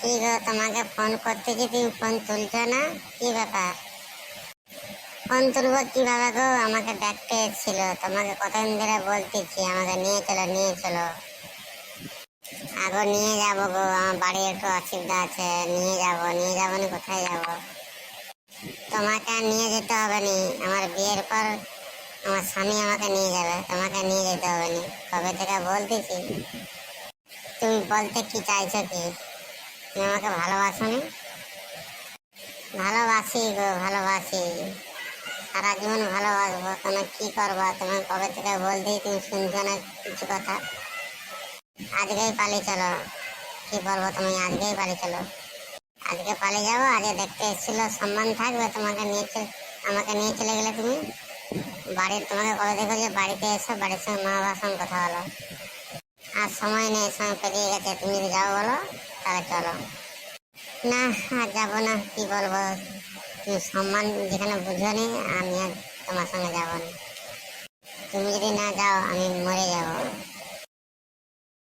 কি গো, তোমাকে ফোন করতেছি, তুমি ফোন তুলছো না, কি ব্যাপার? ফোন তুলবো কিভাবে গো? আমাকে দেখতে এসেছিল, তোমাকে কতদিন ধরে বলতেছি আমাকে নিয়ে চলো নিয়ে চলো। আগো নিয়ে যাবো গো, আমার বাড়ি একটু অসুবিধা আছে, নিয়ে যাবো না কোথায় যাবো? তোমাকে আর নিয়ে যেতে হবে নি, আমার বিয়ের পর আমার স্বামী আমাকে নিয়ে যাবে, তোমাকে নিয়ে যেতে হবে নি। কবে থেকে বলতেছি। তুমি বলতে কি চাইছো কি? তুমি আমাকে ভালোবাসো নি? ভালোবাসি গো, ভালোবাসি, সারা জীবন ভালোবাসবো। তুমি কি করবা? তোমার কবে থেকে বলতেই তুমি শুনছো না কিছু কথা। আজকেই পালিয়ে চলো। কি বলবো, তুমি আজকেই পালিয়ে চলো। আজকে পালিয়ে যাবো, আজকে দেখতে এসেছিল, সম্মান থাকবে। আমাকে নিয়ে চলে গেলে তুমি বাড়ির, তোমাকে কবে দেখো যে বাড়িতে এসো, বাড়ির সঙ্গে মা বাবার সঙ্গে কথা বলো। আর সময় নেই, সময় পেরিয়ে গেছে। তুমি যদি যাও বলো তাহলে চলো। না, আর যাবো না, কি বলবো। তুমি সম্মান যেখানে বুঝো নি, আমি আর তোমার সঙ্গে যাবো না। তুমি যদি না যাও আমি মরে যাবো।